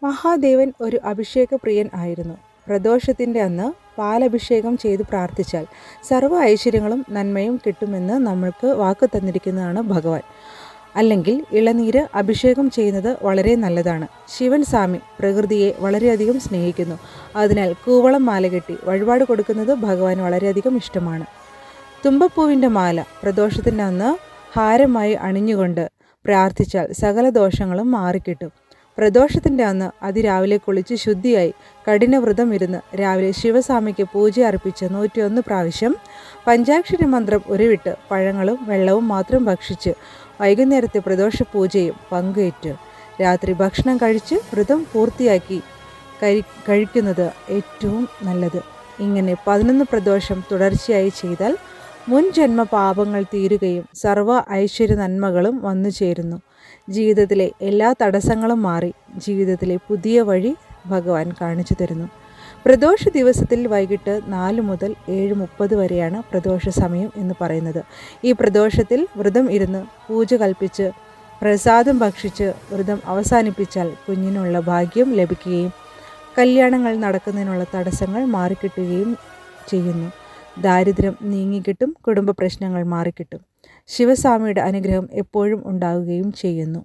മഹാദേവൻ ഒരു അഭിഷേകപ്രിയൻ ആയിരുന്നു. പ്രദോഷത്തിൻ്റെ അന്ന് പാലഭിഷേകം ചെയ്ത് പ്രാർത്ഥിച്ചാൽ സർവ്വ ഐശ്വര്യങ്ങളും നന്മയും കിട്ടുമെന്ന് നമ്മൾക്ക് വാക്ക് തന്നിരിക്കുന്നതാണ് ഭഗവാൻ. അല്ലെങ്കിൽ ഇളനീര് അഭിഷേകം ചെയ്യുന്നത് വളരെ നല്ലതാണ്. ശിവൻ സ്വാമി പ്രകൃതിയെ വളരെയധികം സ്നേഹിക്കുന്നു. അതിനാൽ കൂവളം മാല കെട്ടി വഴിപാട് കൊടുക്കുന്നത് ഭഗവാൻ വളരെയധികം ഇഷ്ടമാണ്. തുമ്പപ്പൂവിൻ്റെ മാല പ്രദോഷത്തിൻ്റെ അന്ന് ഹാരമായി അണിഞ്ഞുകൊണ്ട് പ്രാർത്ഥിച്ചാൽ സകല ദോഷങ്ങളും മാറിക്കിട്ടും. പ്രദോഷത്തിൻ്റെ അന്ന് അതിരാവിലെ കുളിച്ച് ശുദ്ധിയായി കഠിനവ്രതം ഇരുന്ന് രാവിലെ ശിവസ്വാമിക്ക് പൂജ അർപ്പിച്ച് 101 പ്രാവശ്യം പഞ്ചാക്ഷരി മന്ത്രം ഉരുവിട്ട് പഴങ്ങളും വെള്ളവും മാത്രം ഭക്ഷിച്ച് വൈകുന്നേരത്തെ പ്രദോഷ പൂജയും പങ്കേറ്റ് രാത്രി ഭക്ഷണം കഴിച്ച് വ്രതം പൂർത്തിയാക്കി കഴിക്കുന്നത് ഏറ്റവും നല്ലത്. ഇങ്ങനെ 11 പ്രദോഷം തുടർച്ചയായി ചെയ്താൽ മുൻ ജന്മ പാപങ്ങൾ തീരുകയും സർവ്വ ഐശ്വര്യ നന്മകളും വന്നു ചേരുന്നു. ജീവിതത്തിലെ എല്ലാ തടസ്സങ്ങളും മാറി ജീവിതത്തിലെ പുതിയ വഴി ഭഗവാൻ കാണിച്ചു തരുന്നു. പ്രദോഷ ദിവസത്തിൽ വൈകിട്ട് 4 മുതൽ 7:30 വരെയാണ് പ്രദോഷ സമയം എന്ന് പറയുന്നത്. ഈ പ്രദോഷത്തിൽ വ്രതം ഇരുന്ന് പൂജ കൽപ്പിച്ച് പ്രസാദം ഭക്ഷിച്ച് വ്രതം അവസാനിപ്പിച്ചാൽ കുഞ്ഞിനുള്ള ഭാഗ്യം ലഭിക്കുകയും കല്യാണങ്ങൾ നടക്കുന്നതിനുള്ള തടസ്സങ്ങൾ മാറിക്കിട്ടുകയും ചെയ്യുന്നു. ദാരിദ്ര്യം നീങ്ങിക്കിട്ടും, കുടുംബ പ്രശ്നങ്ങൾ മാറിക്കിട്ടും. ശിവസ്വാമിയുടെ അനുഗ്രഹം എപ്പോഴും ഉണ്ടാവുകയും ചെയ്യുന്നു.